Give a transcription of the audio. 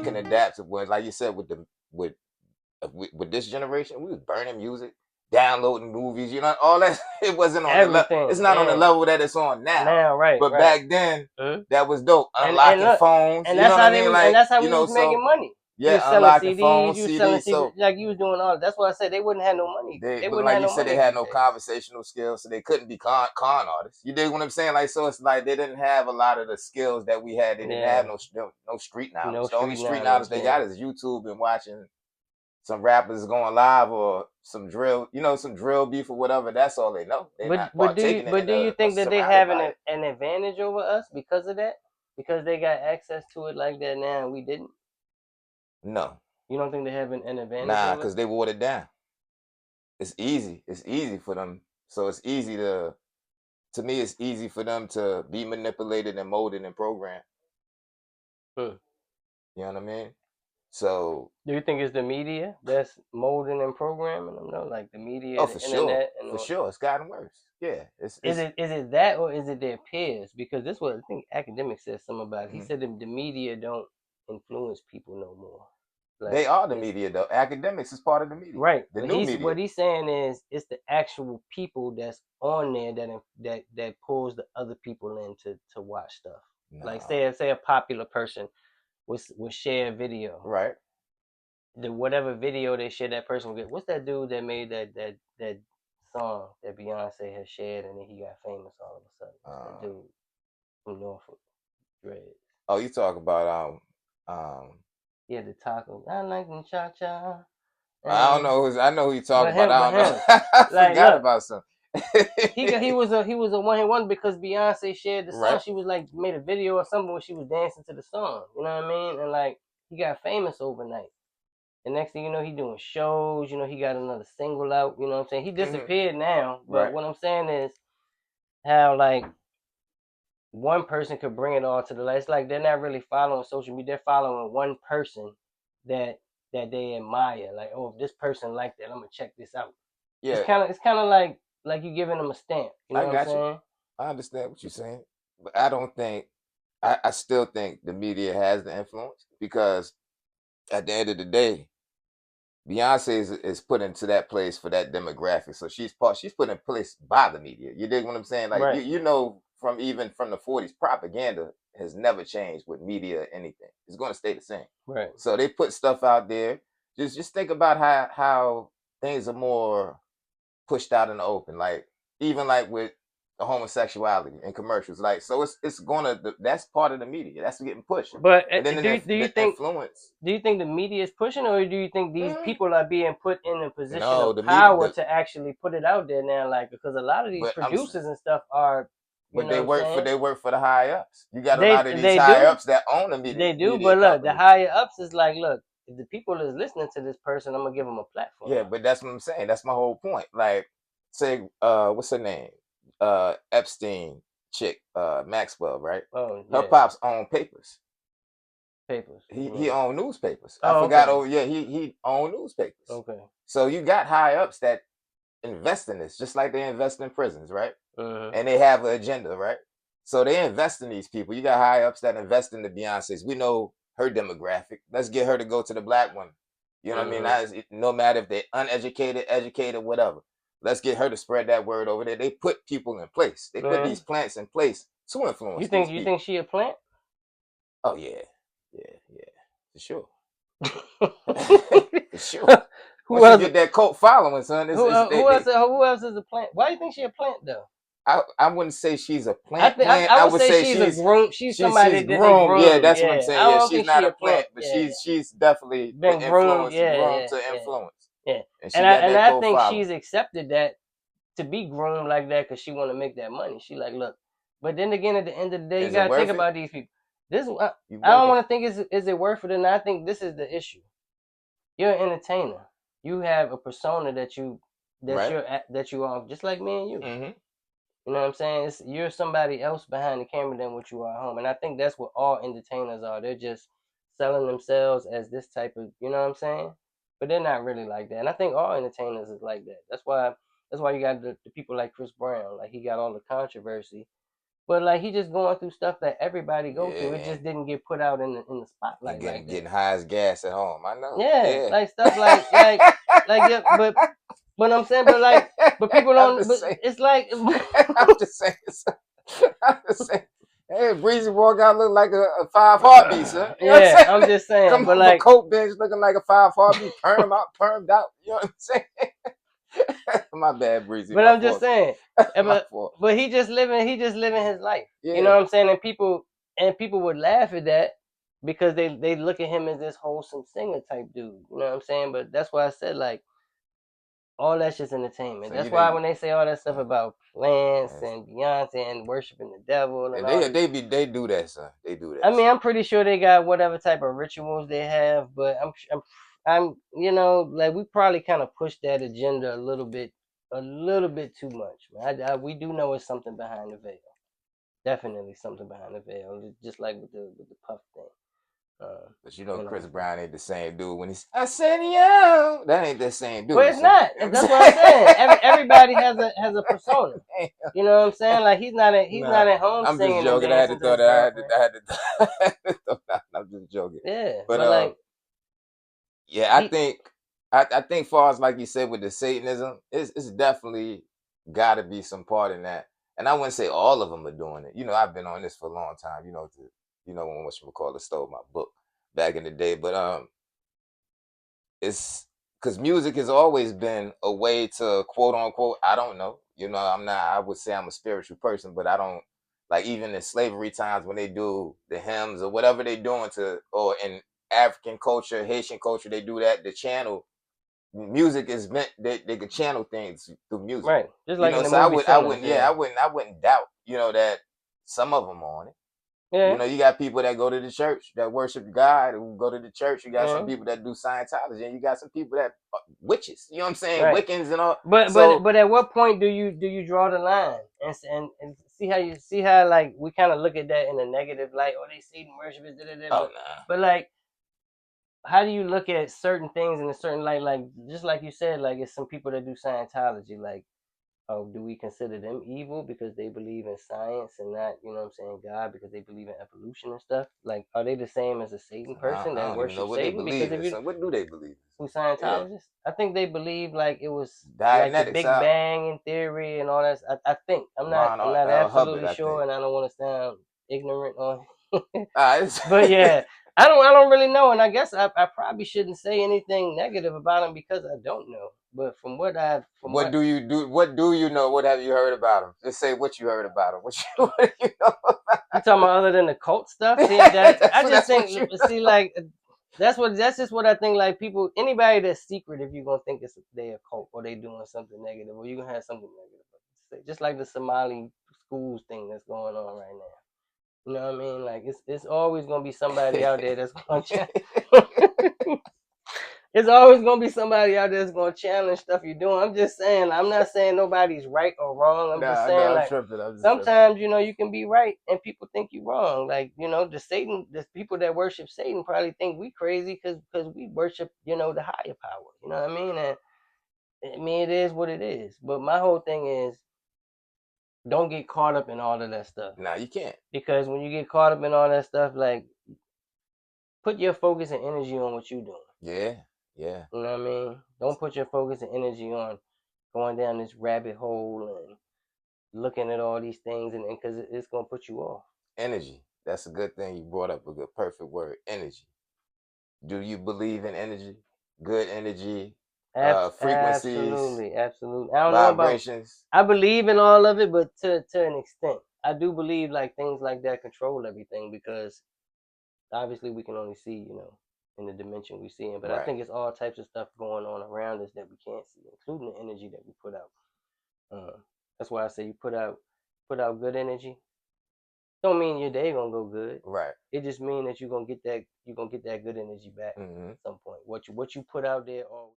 can adapt to what, like you said, with this generation, we was burning music, downloading movies, all that. It wasn't on the level. It's Everything. not on the Yeah. level that it's on now. Now, right, But right. back then, Mhm. that was dope. And Unlocking look, phones, and you know that's what I how they mean? was, and Like, that's how we was so making money. You was yeah, selling unlocking CDs, phones, you was selling CDs. CDs, So like you was doing all that. That's why I said they wouldn't have no money. They but wouldn't like have you no said, they money had these no days. conversational skills, so they couldn't be con artists. You dig what I'm saying? Like, so it's like they didn't have a lot of the skills that we had. They didn't have Yeah, no street knowledge. no The only street street knowledge. knowledge they got Yeah, is YouTube and watching some rappers going live or some drill, some drill beef or whatever. That's all they know. They're not partaking in it do you or think that they surrounded have by it. an advantage over us because of that? Because they got access to it like that now, and we didn't. No, You don't think they have an advantage nah, over because us? they watered down. It's easy. It's easy for them. So it's easy to me, it's easy for them to be manipulated and molded and programmed. Hmm. You know what I mean? So, Do you think it's the media that's molding and programming them? No, like the media, oh, the internet, and for all. sure, it's gotten worse. Yeah, Is it that or is it their peers? Because this what I think academic says something about. It. He mhm. said the media don't influence people no more. They Like are the it's media though. Academics is part of the media, right, the but new he's media. what he's saying is it's the actual people that's on there that pulls the other people in to watch stuff. Like No, say a popular person would share a video, right? the whatever video they share, that person will get. What's that dude that made that song that Beyonce has shared and then he got famous all of a sudden? What's that Um, dude from Norfolk? Dreads. oh, you talk about He had the taco. I like the cha cha. I don't And know I know who you talk about. I but don't know. him, I like forgot look, about some. he was a one hit wonder because Beyonce shared the song. Right. She was like made a video or something where she was dancing to the song. You know what I mean? And like he got famous overnight. And next thing you know, he doing shows. You know, he got another single out. You know what I'm saying? He Hmm. disappeared now, but Right. what I'm saying is how like one person could bring it all to the light. It's like they're not really following social media. They're following one person that they admire. Like, oh, if this person like that, I'm gonna check this out. Yeah, It's kind of like you giving them a stamp. You know I what I'm got you. saying? I understand what you're saying, but I don't think. I still think the media has the influence because at the end of the day, Beyonce is put into that place for that demographic. So she's put in place by the media. You dig what I'm saying? Like Right. you know from even from the 40s, propaganda has never changed with media or anything. It's going to stay the same. Right. So they put stuff out there. Just think about how things are more pushed out in the open. Like even like with the homosexuality in commercials. Like so it's gonna that's part of the media. That's getting pushed. But And then the influence. do you think the media is pushing, or do you think these Mm, people are being put in a position no, of the media power to actually put it out there now? Like because a lot of these but producers and stuff are, you but know what I'm saying? they work for the high ups. You got a lot of these They high do ups that own the they do, media but look, the companies. higher ups is like, look, if the people is listening to this person, I'm gonna give them a Yeah, platform. but that's what I'm saying. That's my whole point. Like, say, what's her name? Epstein chick, Maxwell, right? Oh Her yeah, pops owned papers. papers. What you He mean? owned newspapers. I Oh forgot. okay, Oh yeah, he owned newspapers. okay. So you got high ups that invest in this, just like they invest in prisons, right? Uh-huh. And they have an agenda, right? So they invest in these people. You got high ups that invest in the Beyonces. We know her demographic. Let's get her to go to the black women. You know what I mean? Uh-huh. No matter if they're uneducated, educated, whatever. Let's get her to spread that word over there. They put people in place. They put Yeah. these plants in place to influence these You people. think she a plant? Oh yeah, yeah, for sure, for sure. Who Once you else? get that cult following, son, Who else is a plant? Why do you think she a plant though? I wouldn't say she's a plant. I I would would say say she's a groom. She's somebody she's that they groomed. Yeah, groom. that's what I'm Yeah, saying. I Yeah, don't she's think she not a a plant. plant, but Yeah, she's definitely been been groomed. influenced, Yeah, groomed yeah, to yeah, influence, yeah. and she got that I cult think following. she's accepted that to be groomed like that because she want to make that money. She like, look, but then again, at the end of the day, you Is it gotta think worth it? about these people. This You I don't working, want to think is it worth it, and I think this is the issue. You're an entertainer. You have a persona right? that you are just like me and you. Mm-hmm. You know what I'm saying? You're somebody else behind the camera than what you are at home, and I think that's what all entertainers are. They're just selling themselves as this type of, you know what I'm saying? But they're not really like that. And I think all entertainers is like that. That's why you got the people like Chris Brown. Like he got all the controversy But like he just going through stuff that everybody go Yeah, through. It and just didn't get put out in the and spotlight like that. getting high as gas at home. I know. Yeah, Yeah. like stuff like yeah, but I'm saying, but people I'm don't. just But saying. it's like, I'm just saying. I'm just saying. Hey, Breezy walk out look like a five heartbeat, sir. You know what I'm yeah, I'm saying? just saying. Come But off a like, coat bench looking like a five heartbeat, permed out. You know what I'm saying? My bad, Breezy. but My I'm just fault. saying. My fault. But he just living his life. You know Yeah. what I'm saying? And people would laugh at that because they look at him as this wholesome singer type dude. You know what I'm saying? But that's why I said like all that's just entertainment. So That's you why think when they say all that stuff about Lance yes. and Beyonce and worshiping the devil and And all they these, they do that, son. They do I that, mean, son. I'm pretty sure they got whatever type of rituals they have, but I'm you know, like we probably kind of pushed that agenda a little bit too much. Man. We do know it's something behind the veil. Definitely something behind the veil, just like with the puff thing. But you know You know, Chris Brown ain't the same dude when he's I said yo. That ain't the same but dude, it's son. not. You know what That's what I'm saying. Everybody has a persona. I'm saying? You know what I'm saying? Like he's Nah, not at home I'm just singing and joking. I had to dancing to throw his that. girlfriend. I had to throw that. I'm just joking. Yeah, But but like yeah, he, I think far as like you said with the Satanism, it's definitely got to be some part in that. And I wouldn't say all of them are doing it. You know, I've been on this for a long time. When whatchamacallit stole my book back in the day. But it's because music has always been a way to quote unquote, I don't know, I would say I'm a spiritual person, but I don't like even in slavery times when they do the hymns or whatever they doing or in African culture, Haitian culture, they do that, the channel music is meant they could channel things through music. right, just like in the So movie I Sinners. wouldn't, yeah, Yeah, I wouldn't doubt, that some of them are on it. yeah, You got people that go to the church that worship God who go to the church. You got some yeah. people that do Scientology, and you got some people that witches. You know what I'm saying? Right. Wiccans and all. But So but at what point do you draw the line and see how like we kind of look at that in a negative light? Oh, they Satan worshipers, da, da, da, oh nah, but like how do you look at certain things in a certain light? Like just like you said, like it's some people that do Scientology. Like, oh, do we consider them evil because they believe in science and not, you know what I'm saying, God because they believe in evolution and stuff? Like, are they the same as a Satan person I that don't even know worships what they Satan? Because believe if in. you So what do they believe who in? Yeah, Scientologists? I think they believe like it was like the Dianetics Big out. Bang in theory and all that. I think Ron I'm not L. Hubbard, absolutely I sure, think. and I don't want to sound ignorant on. It's But yeah, I don't really know, and I guess I probably shouldn't say anything negative about him because I don't know. But what do you do? What do you know? What have you heard about him? Just say what you heard about him. What do you know you about talking him? about other than the cult stuff, see that I just That's what think you see like that's just what I think. Like people, anybody that's secret, if you're gonna think it's they a cult or they doing something negative, or you gonna have something negative, just like the Somali schools thing that's going on right now. You know what I mean? Like it's always gonna be somebody out there that's gonna it's always gonna be somebody out there that's gonna challenge stuff you're doing. I'm just saying. I'm not saying nobody's right or wrong. I'm just Nah, no, saying I'm like tripping. I'm just tripping. sometimes you can be right and people think you wrong. Like the people that worship Satan probably think we crazy because we worship the higher power. You know what I mean? And I mean it is what it is. But my whole thing is don't get caught up in all of that stuff Nah, you can't. because when you get caught up in all that stuff, like put your focus and energy on what you're doing. Yeah, yeah. You know what I mean? Don't put your focus and energy on going down this rabbit hole and looking at all these things, and because it's gonna put you off. Energy. That's a good thing you brought up. A good, perfect word. Energy. Do you believe in energy? Good energy, frequencies, Absolutely, absolutely. I don't know about. vibrations. I believe in all of it, but to an extent, I do believe like things like that control everything because obviously we can only see, in the dimension we see in. But I Right. think it's all types of stuff going on around us that we can't see, including the energy that we put out. That's why I say you put out good energy. Don't mean your day gonna go good. Right. It just mean that you're gonna get that good energy back Hmm. at some point. What you put out there all